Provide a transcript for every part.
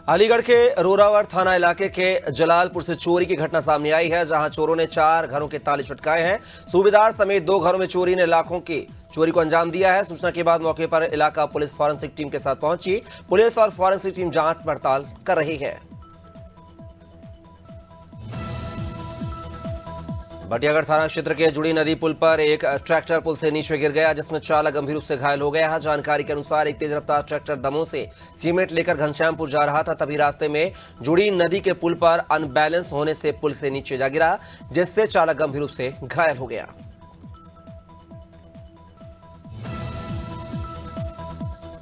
अलीगढ़ के रोरावर थाना इलाके के जलालपुर से चोरी की घटना सामने आई है, जहां चोरों ने 4 घरों के ताले चटकाए हैं। सूबेदार समेत 2 घरों में चोरी ने लाखों की चोरी को अंजाम दिया है। सूचना के बाद मौके पर इलाका पुलिस फॉरेंसिक टीम के साथ पहुंची। पुलिस और फॉरेंसिक टीम जांच पड़ताल कर रही है। बटियागढ़ थाना क्षेत्र के जुड़ी नदी पुल पर एक ट्रैक्टर पुल से नीचे गिर गया, जिसमें चालक गंभीर रूप से घायल हो गया है। जानकारी के अनुसार एक तेज रफ्तार ट्रैक्टर दमोह से सीमेंट लेकर घनश्यामपुर जा रहा था, तभी रास्ते में जुड़ी नदी के पुल पर अनबैलेंस होने से पुल से नीचे जा गिरा, जिससे चालक गंभीर रूप से घायल हो गया।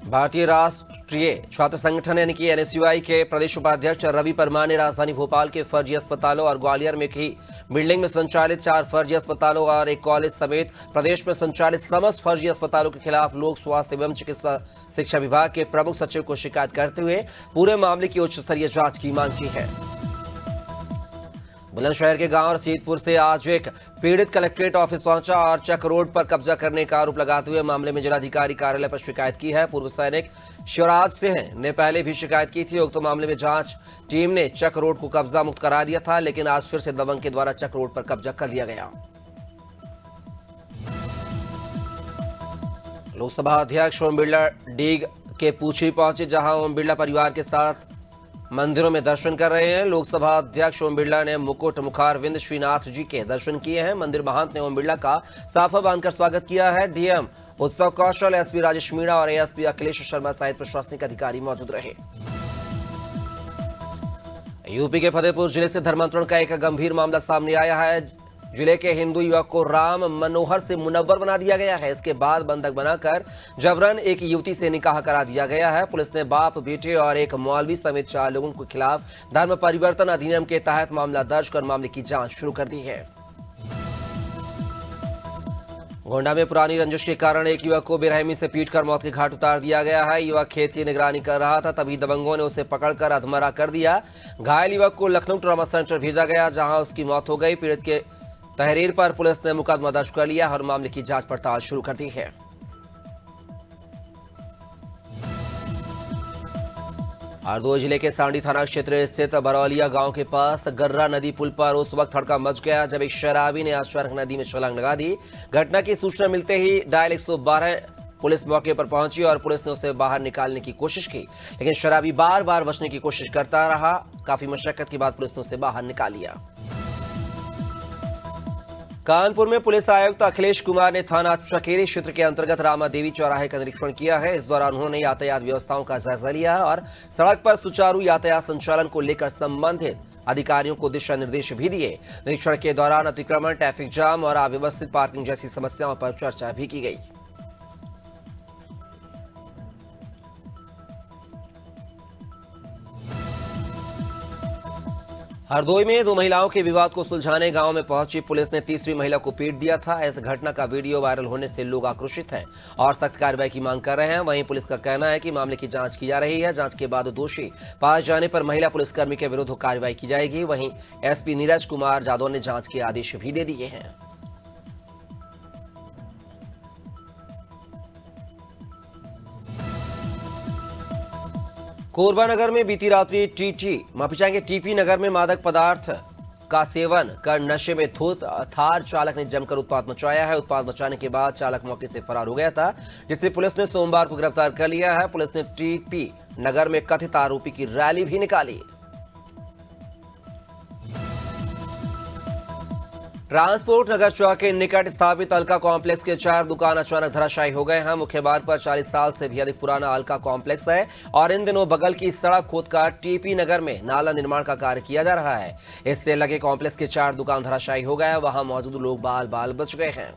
भारतीय राष्ट्रीय छात्र संगठन यानी कि एनएसयूआई के प्रदेश उपाध्यक्ष रवि परमार ने राजधानी भोपाल के फर्जी अस्पतालों और ग्वालियर में की बिल्डिंग में संचालित 4 फर्जी अस्पतालों और एक कॉलेज समेत प्रदेश में संचालित समस्त फर्जी अस्पतालों के खिलाफ लोक स्वास्थ्य एवं चिकित्सा शिक्षा विभाग के प्रमुख सचिव को शिकायत करते हुए पूरे मामले की उच्च स्तरीय जांच की मांग की है। बुलंदशहर के गांव रसीदपुर से आज एक पीड़ित कलेक्ट्रेट ऑफिस पहुंचा और चक रोड पर कब्जा करने का आरोप लगाते हुए मामले में जिलाधिकारी कार्यालय पर शिकायत की है। पूर्व सैनिक शिवराज सिंह ने पहले भी शिकायत की थी। उक्त मामले में जांच टीम ने चक रोड को कब्जा मुक्त करा दिया था, लेकिन आज फिर से दबंग के द्वारा चक रोड पर कब्जा कर लिया गया। लोकसभा अध्यक्ष ओम बिरला डीग के पूछी पहुंचे, जहां ओम बिरला परिवार के साथ मंदिरों में दर्शन कर रहे हैं। लोकसभा अध्यक्ष ओम बिरला ने मुकुट मुखारविंद श्रीनाथ जी के दर्शन किए हैं। मंदिर महंत ने ओम बिरला का साफा बांधकर स्वागत किया है। डीएम उत्सव कौशल, एसपी राजेश मीणा और एएसपी अखिलेश शर्मा सहित प्रशासनिक अधिकारी मौजूद रहे। यूपी के फतेहपुर जिले से धर्मांतरण का एक गंभीर मामला सामने आया है। जिले के हिंदू युवक को राम मनोहर से मुनव्वर बना दिया गया है। इसके बाद बंधक बनाकर जबरन एक युवती से निकाह करा दिया गया है। पुलिस ने बाप, बेटे और एक मौलवी समेत 4 लोगों के खिलाफ धर्म परिवर्तन अधिनियम के तहत मामला दर्ज कर मामले की जांच शुरू कर दी है। गोंडा में पुरानी रंजिश के कारण एक युवक को बेरहमी से पीटकर मौत के घाट उतार दिया गया है। युवक खेत की निगरानी कर रहा था, तभी दबंगों ने उसे पकड़कर अधमरा कर दिया। घायल युवक को लखनऊ ट्रॉमा सेंटर भेजा गया, जहां उसकी मौत हो गई। पीड़ित के तहरीर पर पुलिस ने मुकदमा दर्ज कर लिया और मामले की जांच पड़ताल शुरू कर दी है। हरदोई जिले के सांडी थाना क्षेत्र स्थित बरौलिया गांव के पास गर्रा नदी पुल पर उस वक्त हड़कंप मच गया जब एक शराबी ने अचानक नदी में छलांग लगा दी। घटना की सूचना मिलते ही डायल 112 पुलिस मौके पर पहुंची और पुलिस ने उसे बाहर निकालने की कोशिश की, लेकिन शराबी बार बार बचने की कोशिश करता रहा। काफी मशक्कत के बाद पुलिस ने उसे बाहर निकाल लिया। कानपुर में पुलिस आयुक्त अखिलेश कुमार ने थाना चकेरी क्षेत्र के अंतर्गत रामा देवी चौराहे का निरीक्षण किया है। इस दौरान उन्होंने यातायात व्यवस्थाओं का जायजा लिया और सड़क पर सुचारू यातायात संचालन को लेकर संबंधित अधिकारियों को दिशा निर्देश भी दिए। निरीक्षण के दौरान अतिक्रमण, ट्रैफिक जाम और अव्यवस्थित पार्किंग जैसी समस्याओं पर चर्चा भी की गई। हरदोई में 2 महिलाओं के विवाद को सुलझाने गांव में पहुंची पुलिस ने तीसरी महिला को पीट दिया था। इस घटना का वीडियो वायरल होने से लोग आक्रोशित हैं और सख्त कार्रवाई की मांग कर रहे हैं। वहीं पुलिस का कहना है कि मामले की जांच की जा रही है। जांच के बाद दोषी पाए जाने पर महिला पुलिसकर्मी के विरुद्ध कार्रवाई की जाएगी। वहीं एसपी नीरज कुमार जादव ने जांच के आदेश भी दे दिए हैं। कोरबा नगर में बीती रात्रि टीपी नगर में मादक पदार्थ का सेवन कर नशे में धुत थार चालक ने जमकर उत्पात मचाया है। उत्पात मचाने के बाद चालक मौके से फरार हो गया था, जिससे पुलिस ने सोमवार को गिरफ्तार कर लिया है। पुलिस ने टीपी नगर में कथित आरोपी की रैली भी निकाली। ट्रांसपोर्ट नगर चौक के निकट स्थापित अलका कॉम्प्लेक्स के 4 दुकान अचानक धराशायी हो गए हैं। मुख्य मार्ग पर 40 साल से भी अधिक पुराना अलका कॉम्प्लेक्स है और इन दिनों बगल की सड़क खोदकर टीपी नगर में नाला निर्माण का कार्य किया जा रहा है। इससे लगे कॉम्प्लेक्स के 4 दुकान धराशायी हो गए हैं। वहां मौजूद लोग बाल बाल बच गए हैं।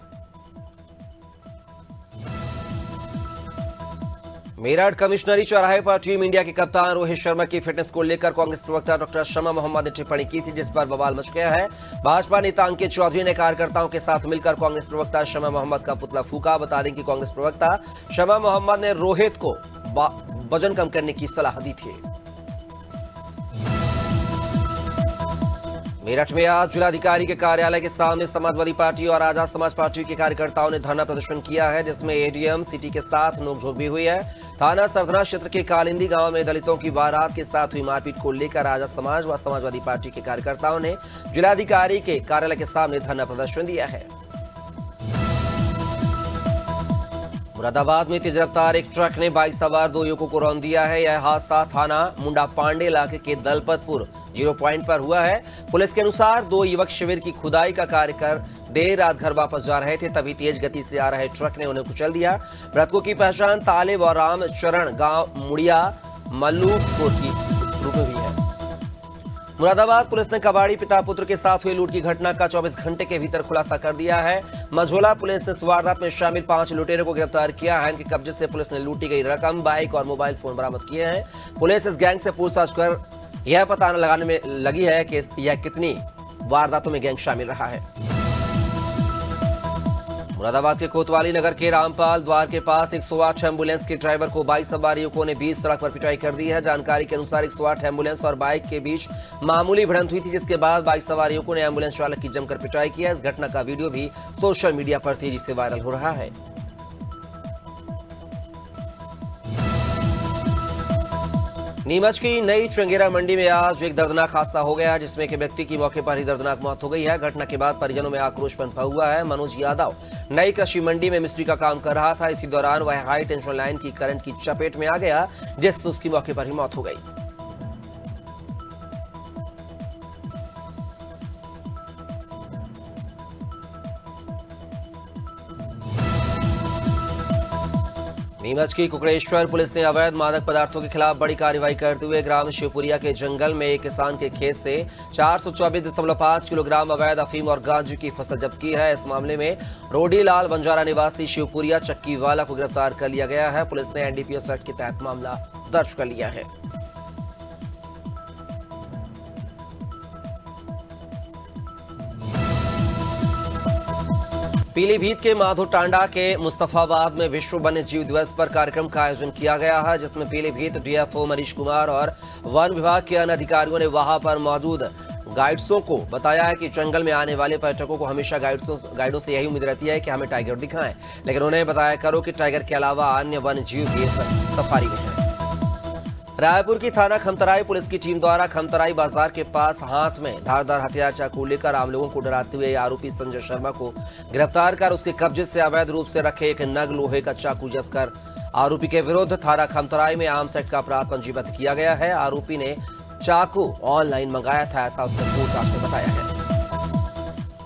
मेरठ कमिश्नरी चौराहे पर टीम इंडिया के कप्तान रोहित शर्मा की फिटनेस को लेकर कांग्रेस प्रवक्ता डॉक्टर शमा मोहम्मद ने टिप्पणी की थी, जिस पर बवाल मच गया है। भाजपा नेता अंकित चौधरी ने कार्यकर्ताओं के साथ मिलकर कांग्रेस प्रवक्ता शमा मोहम्मद का पुतला फूंका। बता दें कि कांग्रेस प्रवक्ता शमा मोहम्मद ने रोहित को वजन कम करने की सलाह दी थी। मेरठ में आज जिलाधिकारी के कार्यालय के सामने समाजवादी पार्टी और आजाद समाज पार्टी के कार्यकर्ताओं ने धरना प्रदर्शन किया है, जिसमें एडीएम सिटी के साथ नोकझोंक भी हुई है। थाना सरधना क्षेत्र के कालिंदी गांव में दलितों की बारात के साथ हुई मारपीट को लेकर आजाद समाज व समाजवादी पार्टी के कार्यकर्ताओं ने जिलाधिकारी के कार्यालय के सामने धरना प्रदर्शन दिया है। मुरादाबाद में तेज रफ्तार एक ट्रक ने बाइक सवार 2 युवकों को रौंद दिया है। यह हादसा थाना मुंडा पांडे इलाके के दलपतपुर 0 पॉइंट पर हुआ है। पुलिस के अनुसार 2 युवक शिविर की खुदाई का कार्य कर देर रात घर वापस जा रहे थे, तभी तेज गति से आ रहे ट्रक ने उन्हें कुचल दिया। मृतकों की पहचान तालिब और रामचरण गांव मुड़िया मल्लूपुर की रूप में हुई है। मुरादाबाद पुलिस ने कबाड़ी पिता पुत्र के साथ हुई लूट की घटना का 24 घंटे के भीतर खुलासा कर दिया है। मझोला पुलिस ने इस वारदात में शामिल 5 लुटेरों को गिरफ्तार किया है। इनके कब्जे से पुलिस ने लूटी गई रकम, बाइक और मोबाइल फोन बरामद किए हैं। पुलिस इस गैंग से पूछताछ कर यह पता लगाने में लगी है कि यह कितनी वारदातों में गैंग शामिल रहा है। मुरादाबाद के कोतवाली नगर के रामपाल द्वार के पास 108 एम्बुलेंस के ड्राइवर को बाइक सवार युवकों ने बीच सड़क पर पिटाई कर दी है। जानकारी के अनुसार 108 एम्बुलेंस और बाइक के बीच मामूली भिड़ंत हुई थी, जिसके बाद बाइक सवार युवकों ने एम्बुलेंस चालक की जमकर पिटाई की है। इस घटना का वीडियो भी सोशल मीडिया पर तेजी से वायरल हो रहा है। नीमच की नई चंगेरा मंडी में आज एक दर्दनाक हादसा हो गया, जिसमें एक व्यक्ति की मौके पर ही दर्दनाक मौत हो गई है। घटना के बाद परिजनों में आक्रोश पनपा हुआ है। मनोज यादव नई कृषि मंडी में मिस्त्री का काम कर रहा था। इसी दौरान वह हाई टेंशन लाइन की करंट की चपेट में आ गया, जिससे उसकी मौके पर ही मौत हो गई। नीमच की कुकड़ेश्वर पुलिस ने अवैध मादक पदार्थों के खिलाफ बड़ी कार्रवाई करते हुए ग्राम शिवपुरिया के जंगल में एक किसान के खेत से 424.5 किलोग्राम अवैध अफीम और गांजे की फसल जब्त की है। इस मामले में रोडीलाल बंजारा निवासी शिवपुरिया चक्की वाला को गिरफ्तार कर लिया गया है। पुलिस ने एनडीपीएस एक्ट के तहत मामला दर्ज कर लिया है। पीलीभीत के माधो टांडा के मुस्तफाबाद में विश्व वन्य जीव दिवस पर कार्यक्रम का आयोजन किया गया है, जिसमें पीलीभीत डीएफओ मनीष कुमार और वन विभाग के अन्य अधिकारियों ने वहां पर मौजूद गाइड्सों को बताया है कि जंगल में आने वाले पर्यटकों को हमेशा गाइडों से यही उम्मीद रहती है कि हमें टाइगर दिखाएं, लेकिन उन्हें बताया करो कि टाइगर के अलावा अन्य वन्य जीव भी सफारी में है। रायपुर की थाना खमतराई पुलिस की टीम द्वारा खमतराई बाजार के पास हाथ में धारदार हथियार चाकू लेकर आम लोगों को डराते हुए आरोपी संजय शर्मा को गिरफ्तार कर उसके कब्जे से अवैध रूप से रखे एक नग लोहे का चाकू जब्त कर आरोपी के विरुद्ध थाना खमतराई में आर्म्स एक्ट का अपराध पंजीबद्ध किया गया है। आरोपी ने चाकू ऑनलाइन मंगाया था, ऐसा उसने पूछताछ में बताया है।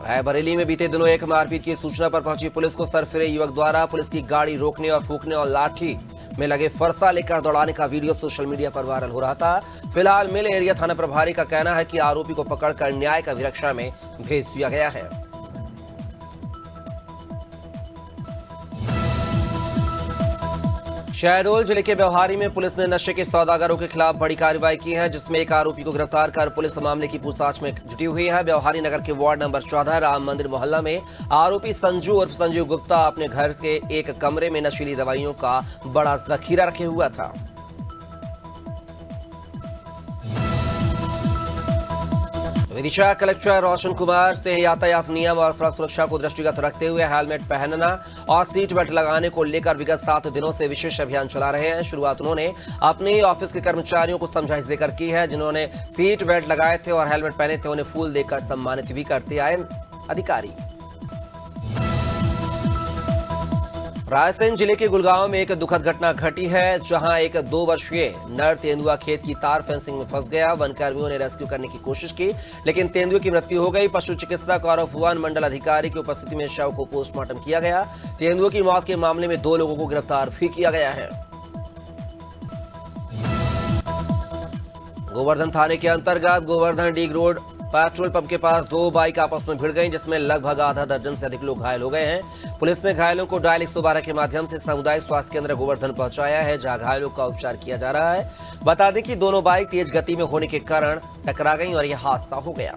रायबरेली में बीते दिनों एक मारपीट की सूचना पर पहुंची पुलिस को सरफिरे युवक द्वारा पुलिस की गाड़ी रोकने और फूंकने और लाठी में लगे फरसा लेकर दौड़ाने का वीडियो सोशल मीडिया पर वायरल हो रहा था। फिलहाल मिल एरिया थाना प्रभारी का कहना है कि आरोपी को पकड़कर न्याय का अभिरक्षा में भेज दिया गया है। शहडोल जिले के व्यवहारी में पुलिस ने नशे के सौदागरों के खिलाफ बड़ी कार्रवाई की है, जिसमें एक आरोपी को गिरफ्तार कर पुलिस मामले की पूछताछ में जुटी हुई है। व्यवहारी नगर के वार्ड नंबर 14 राम मंदिर मोहल्ला में आरोपी संजू उर्फ संजीव गुप्ता अपने घर के एक कमरे में नशीली दवाइयों का बड़ा जखीरा रखे हुआ था। विदिशा कलेक्टर रोशन कुमार से यातायात नियम और सड़क सुरक्षा को दृष्टिगत रखते हुए हेलमेट पहनना और सीट बेल्ट लगाने को लेकर विगत 7 दिनों से विशेष अभियान चला रहे हैं। शुरुआत उन्होंने अपने ऑफिस के कर्मचारियों को समझाइश देकर की है। जिन्होंने सीट बेल्ट लगाए थे और हेलमेट पहने थे, उन्हें फूल देकर सम्मानित भी करते आए अधिकारी। रायसेन जिले के गुलगांव में एक दुखद घटना घटी है, जहां एक 2 वर्षीय नर तेंदुआ खेत की तार फेंसिंग में फंस गया। वनकर्मियों ने रेस्क्यू करने की कोशिश की, लेकिन तेंदुए की मृत्यु हो गई। पशु चिकित्सक और वन मंडल अधिकारी की उपस्थिति में शव को पोस्टमार्टम किया गया। तेंदुए की मौत के मामले में 2 लोगों को गिरफ्तार भी किया गया है। गोवर्धन थाने के अंतर्गत Govardhan Deeg road petrol pump के पास 2 बाइक आपस में भिड़ गईं, जिसमें लगभग आधा दर्जन से अधिक लोग घायल हो गए हैं। पुलिस ने घायलों को डायल 112 के माध्यम से सामुदायिक स्वास्थ्य केंद्र गोवर्धन पहुंचाया है, जहां घायलों का उपचार किया जा रहा है। बता दें कि दोनों बाइक तेज गति में होने के कारण टकरा गईं और यह हादसा हो गया।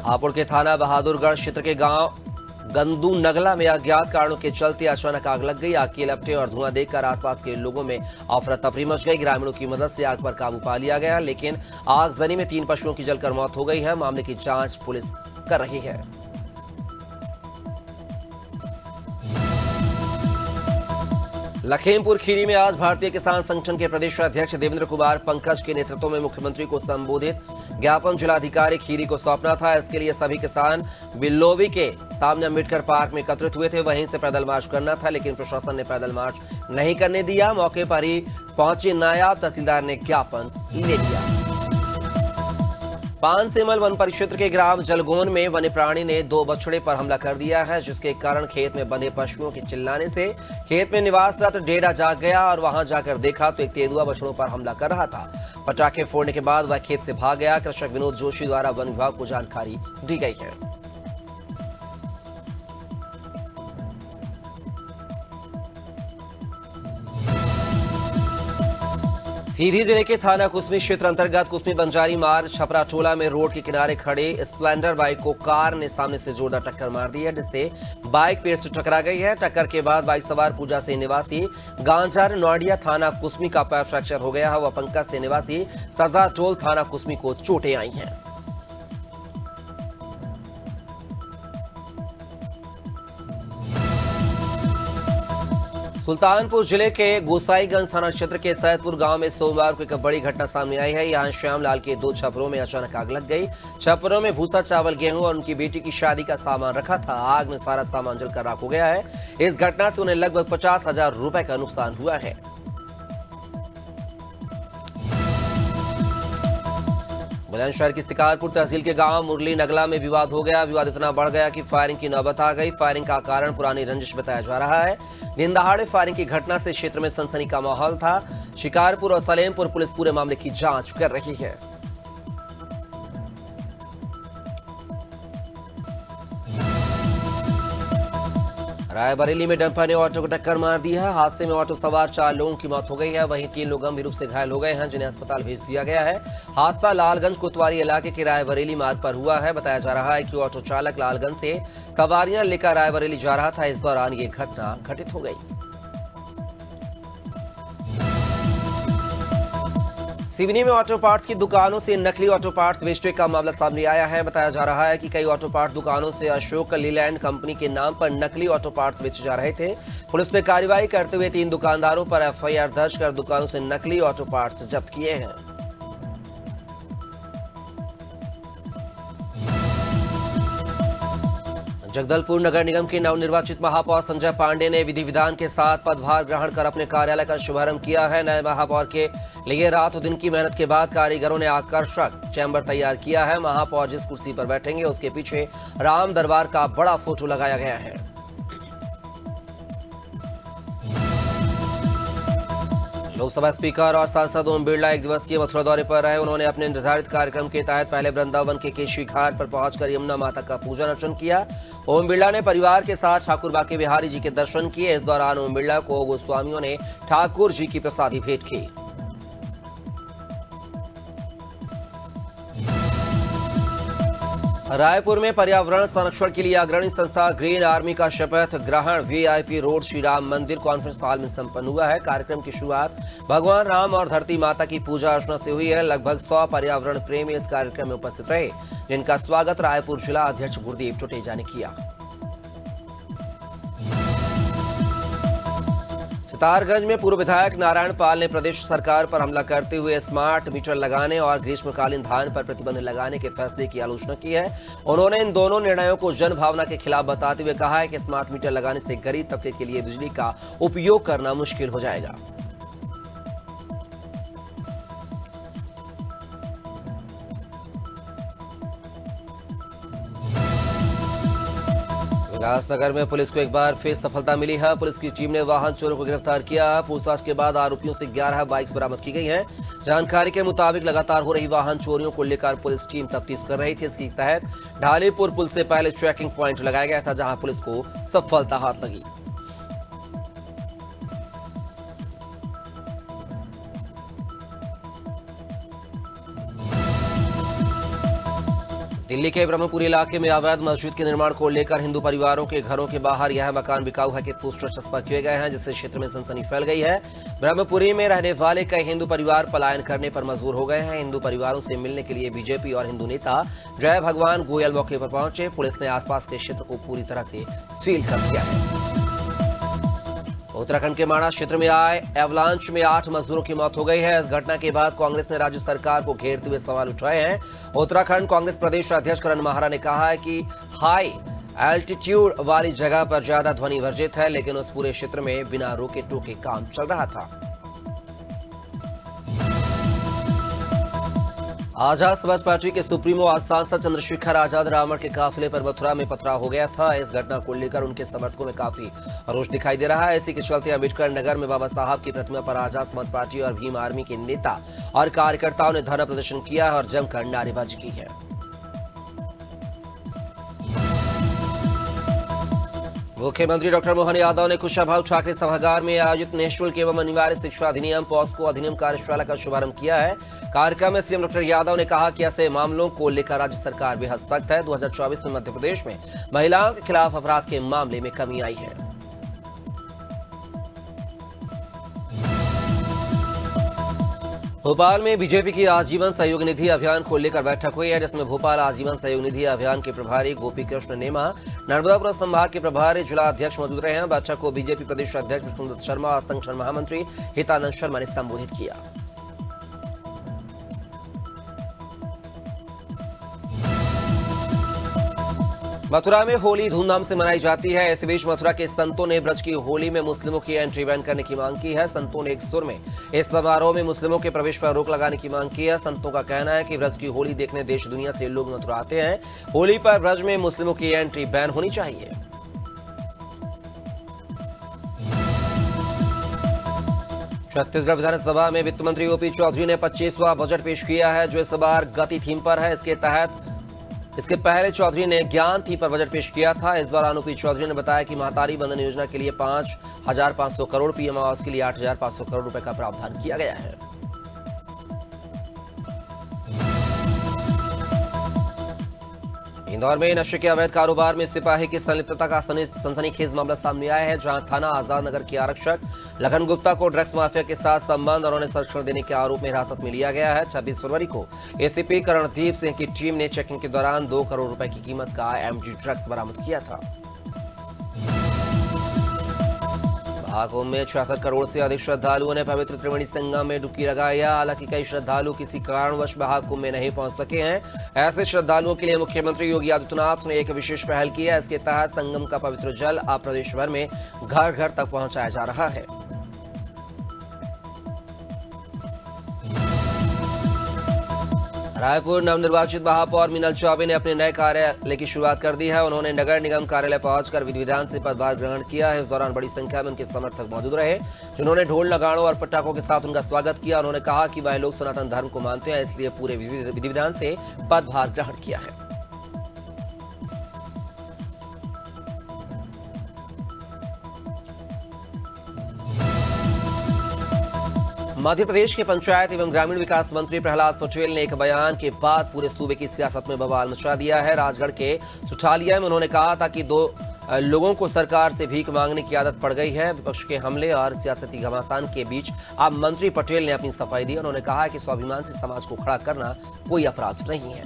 हापुड़ के थाना बहादुरगढ़ क्षेत्र के गांव गंदू नगला में अज्ञात कारणों के चलते अचानक आग लग गई। आग के लपटे और धुआं देखकर आसपास के लोगों में अफरा तफरी मच गई। ग्रामीणों की मदद से आग पर काबू पा लिया गया, लेकिन आगजनी में 3 पशुओं की जलकर मौत हो गई है। मामले की जांच पुलिस कर रही है। लखीमपुर खीरी में आज भारतीय किसान संगठन के प्रदेश अध्यक्ष देवेंद्र कुमार पंकज के नेतृत्व में मुख्यमंत्री को संबोधित ज्ञापन जिलाधिकारी खीरी को सौंपना था। इसके लिए सभी किसान बिल्लोवी के सामने अम्बेडकर पार्क में एकत्रित हुए थे। वहीं से पैदल मार्च करना था, लेकिन प्रशासन ने पैदल मार्च नहीं करने दिया। मौके पर ही पहुंचे नायब तहसीलदार ने ज्ञापन ले लिया। पानसेमल वन परिक्षेत्र के ग्राम जलगोन में वन्य प्राणी ने 2 बछड़े पर हमला कर दिया है, जिसके कारण खेत में बंधे पशुओं के चिल्लाने से खेत में निवासरत डेरा जाग गया और वहां जाकर देखा तो एक तेंदुआ बछड़ों पर हमला कर रहा था। पटाखे फोड़ने के बाद वह खेत से भाग गया। कृषक विनोद जोशी द्वारा वन विभाग को जानकारी दी गई है। सीधी जिले के थाना कुसमी क्षेत्र अंतर्गत कुसमी बंजारी मार्ग छपरा टोला में रोड के किनारे खड़े स्प्लेंडर बाइक को कार ने सामने से जोरदार टक्कर मार दी है, जिससे बाइक पेड़ से टकरा गई है। टक्कर के बाद बाइक सवार पूजा से निवासी गांजार नौडिया थाना कुसमी का पैर फ्रैक्चर हो गया है। वह पंकज से निवासी सजा टोल थाना कुसमी को चोटें आई हैं। सुल्तानपुर जिले के गोसाईगंज थाना क्षेत्र के सैदपुर गांव में सोमवार को एक बड़ी घटना सामने आई है। यहां श्यामलाल के 2 छपरों में अचानक आग लग गई। छपरों में भूसा, चावल, गेहूं और उनकी बेटी की शादी का सामान रखा था। आग में सारा सामान जलकर राख हो गया है। इस घटना से उन्हें लगभग 50,000 रुपए का नुकसान हुआ है। बुलंदशहर की शिकारपुर तहसील के गांव मुरली नगला में विवाद हो गया। विवाद इतना बढ़ गया कि फायरिंग की नौबत आ गई। फायरिंग का कारण पुरानी रंजिश बताया जा रहा है। दिन दहाड़े फायरिंग की घटना से क्षेत्र में सनसनी का माहौल था। शिकारपुर और सलेमपुर पुलिस पूरे मामले की जांच कर रही है। रायबरेली में डंपर ने ऑटो को टक्कर मार दी है। हादसे में ऑटो सवार 4 लोगों की मौत हो गई है। वहीं 3 लोग गंभीर रूप से घायल हो गए हैं, जिन्हें अस्पताल भेज दिया गया है। हादसा लालगंज कोतवाली इलाके के रायबरेली मार्ग पर हुआ है। बताया जा रहा है कि ऑटो चालक लालगंज से सवारियां लेकर रायबरेली जा रहा था। इस दौरान ये घटना घटित हो गई। सिवनी में ऑटो पार्ट्स की दुकानों से नकली ऑटो पार्ट्स बेचने का मामला सामने आया है। बताया जा रहा है कि कई ऑटो पार्ट्स दुकानों से अशोक लीलैंड कंपनी के नाम पर नकली ऑटो पार्ट्स बेचे जा रहे थे। पुलिस ने कार्रवाई करते हुए 3 दुकानदारों पर एफआईआर दर्ज कर दुकानों से नकली ऑटो पार्ट्स जब्त किए हैं। जगदलपुर नगर निगम के नवनिर्वाचित महापौर संजय पांडे ने विधि विधान के साथ पदभार ग्रहण कर अपने कार्यालय का शुभारंभ किया है। नए महापौर के लिए रात और दिन की मेहनत के बाद कारीगरों ने आकर्षक चैम्बर तैयार किया है। महापौर जिस कुर्सी पर बैठेंगे उसके पीछे राम दरबार का बड़ा फोटो लगाया गया है। लोकसभा स्पीकर और सांसद ओम बिरला 1 दिवसीय मथुरा दौरे पर रहे। उन्होंने अपने निर्धारित कार्यक्रम के तहत पहले वृंदावन के केशी घाट पर पहुंचकर यमुना माता का पूजन अर्चन किया। ओम बिरला ने परिवार के साथ ठाकुर बाके बिहारी जी के दर्शन किए। इस दौरान ओम बिरला को गोस्वामियों ने ठाकुर जी की प्रसादी भेंट की। रायपुर में पर्यावरण संरक्षण के लिए अग्रणी संस्था ग्रीन आर्मी का शपथ ग्रहण वीआईपी रोड श्री राम मंदिर कॉन्फ्रेंस हॉल में संपन्न हुआ है। कार्यक्रम की शुरुआत भगवान राम और धरती माता की पूजा अर्चना से हुई है। लगभग 100 पर्यावरण प्रेमी इस कार्यक्रम में उपस्थित रहे, जिनका स्वागत रायपुर जिला अध्यक्ष गुरदीप टुटेजा ने किया। सितारगंज में पूर्व विधायक नारायण पाल ने प्रदेश सरकार पर हमला करते हुए स्मार्ट मीटर लगाने और ग्रीष्मकालीन धान पर प्रतिबंध लगाने के फैसले की आलोचना की है। उन्होंने इन दोनों निर्णयों को जनभावना के खिलाफ बताते हुए कहा है कि स्मार्ट मीटर लगाने से गरीब तबके के लिए बिजली का उपयोग करना मुश्किल हो जाएगा। उल्लासनगर में पुलिस को एक बार फिर सफलता मिली है। पुलिस की टीम ने वाहन चोरों को गिरफ्तार किया। पूछताछ के बाद आरोपियों से 11 बाइक्स बरामद की गई हैं। जानकारी के मुताबिक लगातार हो रही वाहन चोरियों को लेकर पुलिस टीम तफ्तीश कर रही थी। इसके तहत ढालीपुर पुल से पहले चेकिंग प्वाइंट लगाया गया था, जहां पुलिस को सफलता हाथ लगी। दिल्ली के ब्रह्मपुरी इलाके में अवैध मस्जिद के निर्माण को लेकर हिंदू परिवारों के घरों के बाहर यह मकान बिकाऊ है के पोस्टर चस्पा किए गए हैं, जिससे क्षेत्र में सनसनी फैल गई है। ब्रह्मपुरी में रहने वाले कई हिंदू परिवार पलायन करने पर मजबूर हो गए हैं। हिंदू परिवारों से मिलने के लिए बीजेपी और हिंदू नेता जय भगवान गोयल मौके पर पहुंचे। पुलिस ने आसपास के क्षेत्र को पूरी तरह से सील कर दिया है। उत्तराखंड के माणा क्षेत्र में आए एवलांच में 8 मजदूरों की मौत हो गई है। इस घटना के बाद कांग्रेस ने राज्य सरकार को घेरते हुए सवाल उठाए हैं। उत्तराखंड कांग्रेस प्रदेश अध्यक्ष करण माहरा ने कहा है कि हाई एल्टीट्यूड वाली जगह पर ज्यादा ध्वनि वर्जित है, लेकिन उस पूरे क्षेत्र में बिना रोके टोके काम चल रहा था। आजाद समाज पार्टी के सुप्रीमो और सांसद चंद्रशेखर आजाद रावण के काफिले पर मथुरा में पथराव हो गया था। इस घटना को लेकर उनके समर्थकों में काफी रोष दिखाई दे रहा है। इसी के चलते अम्बेडकर नगर में बाबा साहब की प्रतिमा पर आजाद समाज पार्टी और भीम आर्मी के नेता और कार्यकर्ताओं ने धरना प्रदर्शन किया है और जमकर नारेबाजी की है। मुख्यमंत्री डॉक्टर मोहन यादव ने कुशाभाऊ ठाकरे सभागार में आयोजित निःशुल्क एवं अनिवार्य शिक्षा अधिनियम पॉस्को अधिनियम कार्यशाला का शुभारंभ किया है। कार्यक्रम में सीएम डॉक्टर यादव ने कहा कि ऐसे मामलों को लेकर राज्य सरकार बेहद सख्त है। 2024 में मध्य प्रदेश में महिलाओं के खिलाफ अपराध के मामले में कमी आई है। भोपाल में बीजेपी की आजीवन सहयोग निधि अभियान को लेकर बैठक हुई है, जिसमें भोपाल आजीवन सहयोग निधि अभियान के प्रभारी गोपी कृष्ण नेमा, नर्मदापुरम संभाग के प्रभारी जिला अध्यक्ष मौजूद रहे हैं। बैठक को बीजेपी प्रदेश अध्यक्ष विष्णुदत्त शर्मा और संगठन महामंत्री हितानंद शर्मा ने संबोधित किया। मथुरा में होली धूमधाम से मनाई जाती है। इस बीच मथुरा के संतों ने ब्रज की होली में मुस्लिमों की एंट्री बैन करने की मांग की है। संतों ने एक सुर में इस समारोह में मुस्लिमों के प्रवेश पर रोक लगाने की मांग की है। संतों का कहना है कि ब्रज की होली देखने देश दुनिया से लोग मथुरा आते हैं। होली पर ब्रज में मुस्लिमों की एंट्री बैन होनी चाहिए। छत्तीसगढ़ विधानसभा में वित्त मंत्री ओपी चौधरी ने 25वां बजट पेश किया है, जो इस बार गति थीम पर है। इसके पहले चौधरी ने ज्ञान थीम पर बजट पेश किया था। इस दौरान ओपी चौधरी ने बताया कि महतारी बंधन योजना के लिए 5,500 करोड़, पीएम आवास के लिए 8,500 करोड़ रुपए का प्रावधान किया गया है। इंदौर में नशे के अवैध कारोबार में सिपाही की संलिप्तता का सनसनीखेज मामला सामने आया है, जहां थाना आजाद नगर के आरक्षक लखन गुप्ता को ड्रग्स माफिया के साथ संबंध और उन्हें संरक्षण देने के आरोप में हिरासत में लिया गया है। 26 फरवरी को एसीपी करणदीप सिंह की टीम ने चेकिंग के दौरान 2 करोड़ रुपए की कीमत का एमजी ड्रग्स बरामद किया था। महाकुंभ में 66 करोड़ से अधिक श्रद्धालुओं ने पवित्र त्रिवेणी संगम में डुबकी लगाई। हालांकि कई श्रद्धालु किसी कारणवश महाकुंभ में नहीं पहुंच सके हैं। ऐसे श्रद्धालुओं के लिए मुख्यमंत्री योगी आदित्यनाथ ने एक विशेष पहल की है। इसके तहत संगम का पवित्र जल अब प्रदेश भर में घर घर तक पहुंचाया जा रहा है। रायपुर नवनिर्वाचित महापौर मीनल चौबे ने अपने नए कार्यालय की शुरुआत कर दी है। उन्होंने नगर निगम कार्यालय पहुंचकर विधि विधान से पदभार ग्रहण किया है। इस दौरान बड़ी संख्या में उनके समर्थक मौजूद रहे, जिन्होंने ढोल नगाड़ों और पटाखों के साथ उनका स्वागत किया। उन्होंने कहा कि वह लोग सनातन धर्म को मानते हैं, इसलिए पूरे विधि विधान से पदभार ग्रहण किया है। मध्य प्रदेश के पंचायत एवं ग्रामीण विकास मंत्री प्रहलाद पटेल ने एक बयान के बाद पूरे सूबे की सियासत में बवाल मचा दिया है। राजगढ़ के सुठालिया में उन्होंने कहा था कि 2 लोगों को सरकार से भीख मांगने की आदत पड़ गई है। विपक्ष के हमले और सियासती घमासान के बीच अब मंत्री पटेल ने अपनी सफाई दी। उन्होंने कहा कि स्वाभिमान से समाज को खड़ा करना कोई अपराध नहीं है।